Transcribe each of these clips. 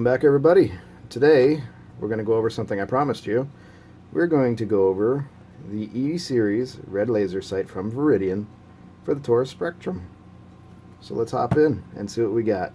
back, everybody. Today we're going to go over something I promised you. We're going to go over the E series red laser sight from Viridian for the Taurus Spectrum. So let's hop in and see what we got.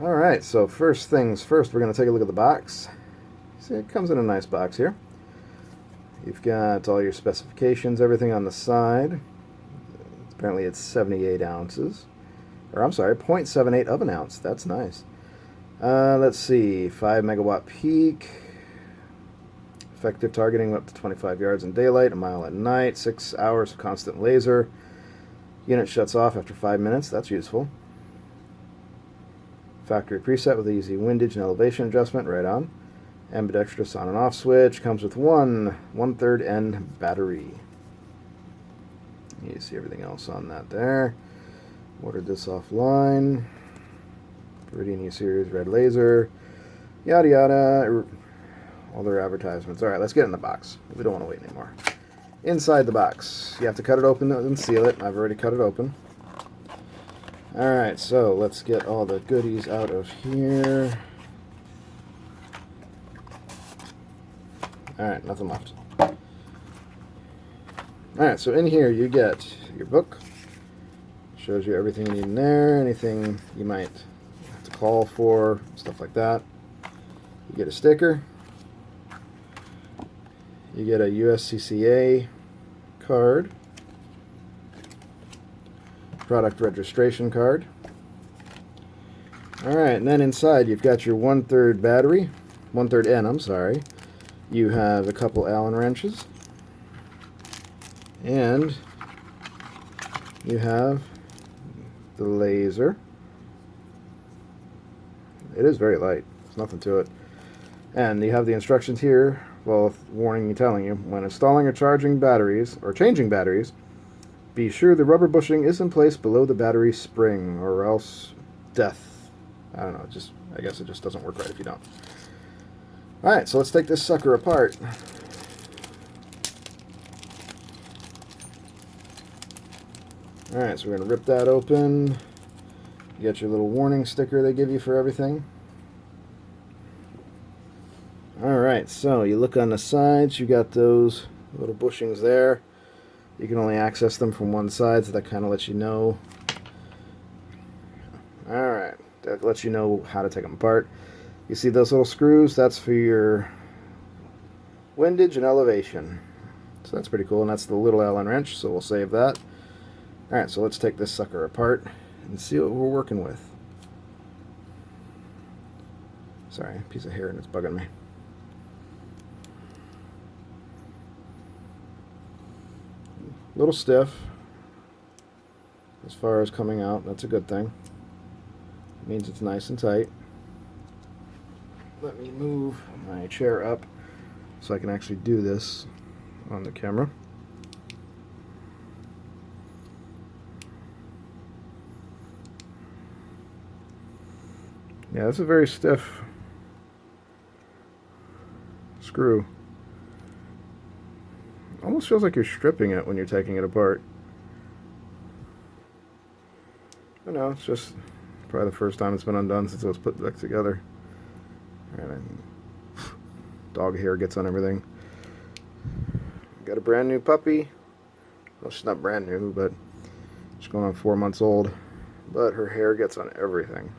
Alright, so first things first, we're going to take a look at the box. See, it comes in a nice box here. You've got all your specifications, everything on the side. Apparently it's 78 ounces. Or I'm sorry, 0.78 of an ounce. That's nice. Let's see, 5 megawatt peak. Effective targeting up to 25 yards in daylight, a mile at night, 6 hours of constant laser. Unit shuts off after 5 minutes. That's useful. Factory preset with easy windage and elevation adjustment, right on. Ambidextrous on and off switch. Comes with one 1/3 N battery. You see everything else on that there. Ordered this offline. Viridian E-Series red laser. Yada yada. All their advertisements. Alright, let's get in the box. We don't want to wait anymore. Inside the box. You have to cut it open and seal it. I've already cut it open. Alright, so let's get all the goodies out of here. Alright, nothing left. Alright, so in here you get your book. Shows you everything you need in there, anything you might have to call for, stuff like that. You get a sticker. You get a USCCA card. Product registration card. Alright, and then inside you've got your 1/3 battery, 1/3 N, I'm sorry. You have a couple Allen wrenches. And you have the laser. It is very light. There's nothing to it. And you have the instructions here, well, warning you, telling you, when installing or charging batteries, or changing batteries, be sure the rubber bushing is in place below the battery spring, or else death. I don't know, I guess it just doesn't work right if you don't. Alright, so let's take this sucker apart. Alright, so we're going to rip that open. You got your little warning sticker they give you for everything. Alright, so you look on the sides, you got those little bushings there. You can only access them from one side, so that kind of lets you know. Alright, that lets you know how to take them apart. You see those little screws? That's for your windage and elevation. So that's pretty cool, and that's the little Allen wrench, so we'll save that. Alright, so let's take this sucker apart and see what we're working with. Sorry, a piece of hair and it's bugging me. A little stiff as far as coming out. That's a good thing. It means it's nice and tight. Let me move my chair up so I can actually do this on the camera. Yeah, that's a very stiff screw. Almost feels like you're stripping it when you're taking it apart. But no, it's just probably the first time it's been undone since it was put back together. And dog hair gets on everything. Got a brand new puppy. Well, she's not brand new, but she's going on 4 months old. But her hair gets on everything.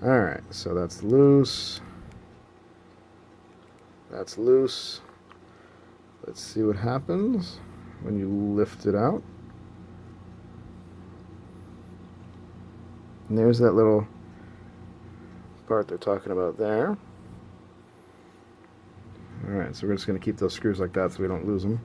Alright, so that's loose. That's loose. Let's see what happens when you lift it out. And there's that little part they're talking about there. Alright. Alright, so we're just going to keep those screws like that so we don't lose them.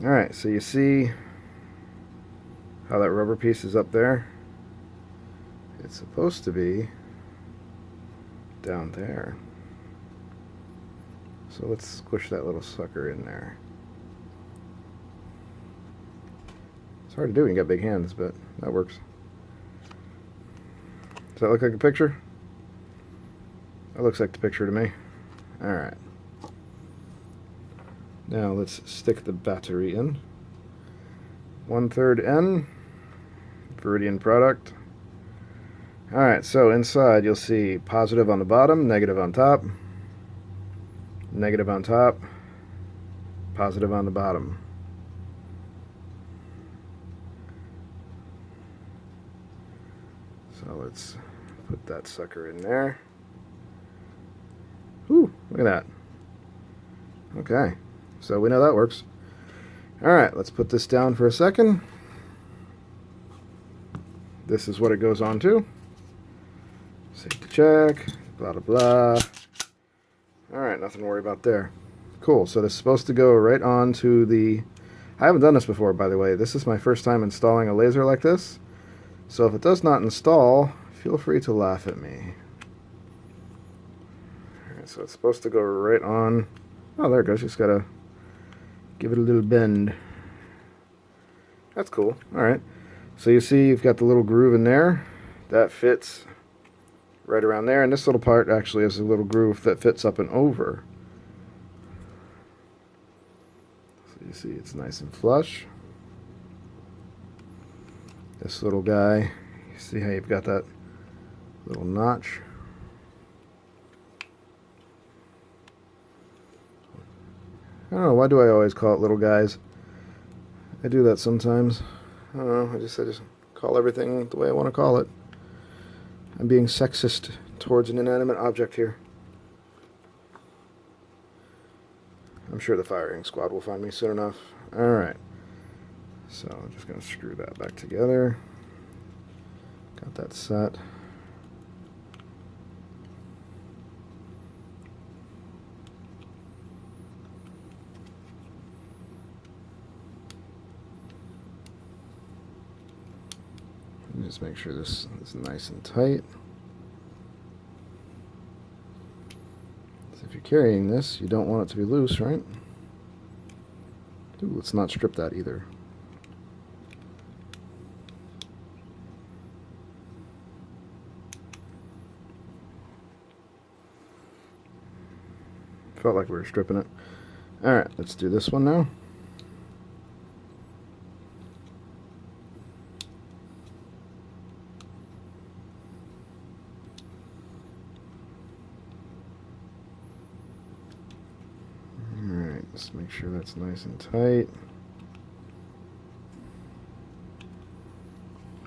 Alright, so you see how that rubber piece is up there? It's supposed to be down there. So let's squish that little sucker in there. It's hard to do when you got big hands, but that works. Does that look like a picture? That looks like the picture to me. Alright. Now let's stick the battery in. 1/3 N. Viridian product. Alright, so inside you'll see positive on the bottom, negative on top, negative on top, positive on the bottom. So let's put that sucker in there. Whew, look at that. Okay, so we know that works. Alright, let's put this down for a second. This is what it goes on to. Safety check, blah blah blah. Alright, nothing to worry about there. Cool, so this is supposed to go right on to the... I haven't done this before, by the way. This is my first time installing a laser like this. So if it does not install, feel free to laugh at me. Alright, so it's supposed to go right on... Oh, there it goes. Just gotta give it a little bend. That's cool. Alright. So you see you've got the little groove in there. That fits right around there. And this little part actually has a little groove that fits up and over. So you see it's nice and flush. This little guy, you see how you've got that little notch? I don't know, why do I always call it little guys? I do that sometimes. I don't know, I just call everything the way I want to call it. I'm being sexist towards an inanimate object here. I'm sure the firing squad will find me soon enough. Alright. So I'm just going to screw that back together. Got that set. Just make sure this is nice and tight. So if you're carrying this, you don't want it to be loose, right? Ooh, let's not strip that either. Felt like we were stripping it. Alright, let's do this one now. Let's make sure that's nice and tight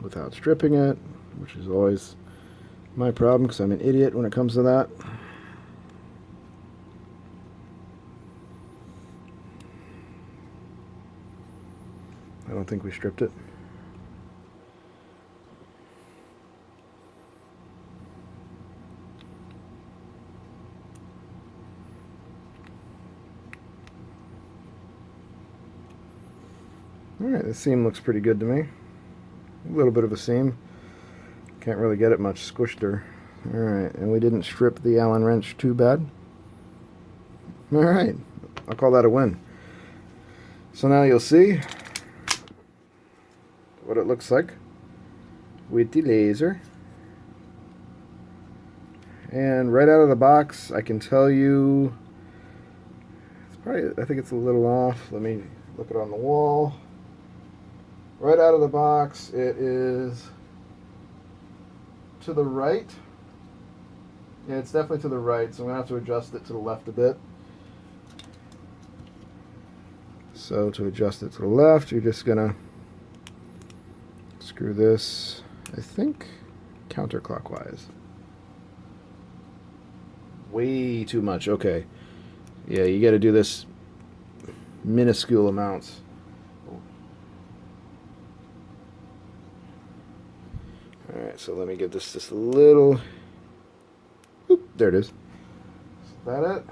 without stripping it, which is always my problem because I'm an idiot when it comes to that. I don't think we stripped it. Alright, the seam looks pretty good to me. A little bit of a seam. Can't really get it much squished there. Alright, and we didn't strip the Allen wrench too bad. Alright, I'll call that a win. So now you'll see what it looks like with the laser. And right out of the box, I can tell you, it's probably, I think it's a little off. Let me look it on the wall. Right out of the box, it is to the right. Yeah, it's definitely to the right, so I'm going to have to adjust it to the left a bit. So to adjust it to the left, you're just going to screw this, I think, counterclockwise. Way too much, okay. Yeah, you got to do this minuscule amounts. Alright, so let me give this just a little... Oop, there it is. Is that it?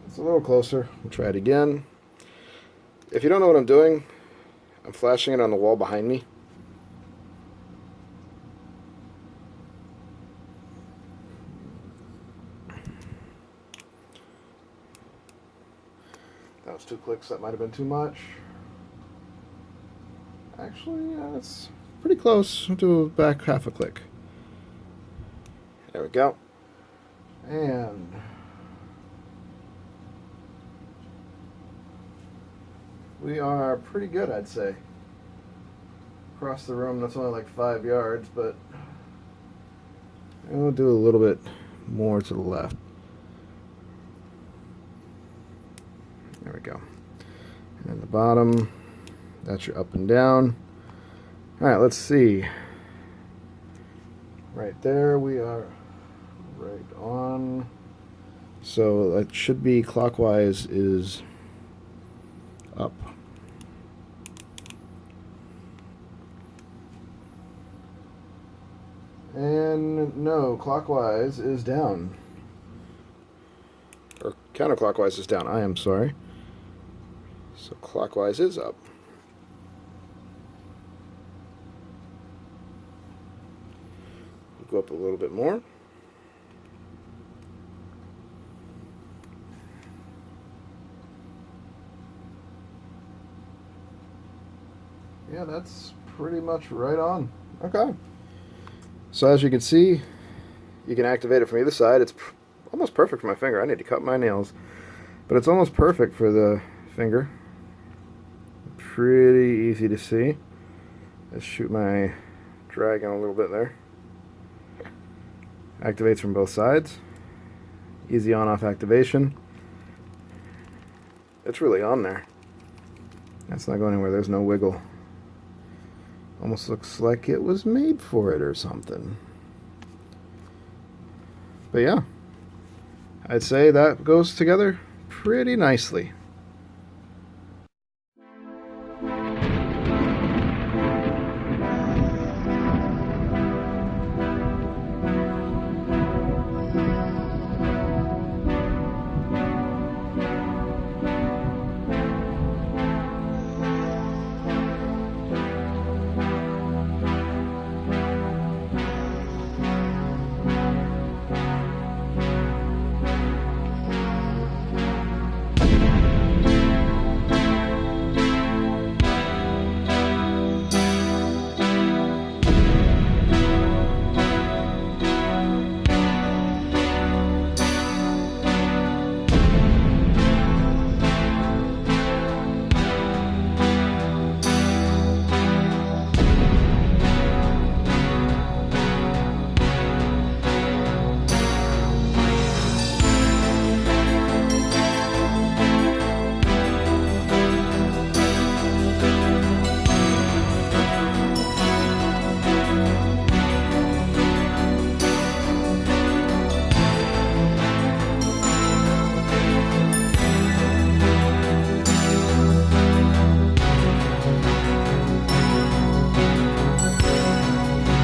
It's a little closer. We'll try it again. If you don't know what I'm doing, I'm flashing it on the wall behind me. That was 2 clicks. That might have been too much. Actually, yeah, that's pretty close. I'll do back half a click. There we go. And we are pretty good, I'd say. Across the room, that's only like 5 yards, but we'll do a little bit more to the left. There we go. And the bottom, that's your up and down. Alright, let's see. Right there, we are right on. So that should be clockwise is up. And no, clockwise is down. Or counterclockwise is down, I am sorry. So clockwise is up. We'll go up a little bit more. Yeah, that's pretty much right on. Okay. So as you can see, you can activate it from either side. It's almost perfect for my finger. I need to cut my nails. But it's almost perfect for the finger. Pretty easy to see. Let's shoot my dragon a little bit there. Activates from both sides. Easy on-off activation. It's really on there. That's not going anywhere. There's no wiggle. Almost looks like it was made for it or something. But yeah, I'd say that goes together pretty nicely.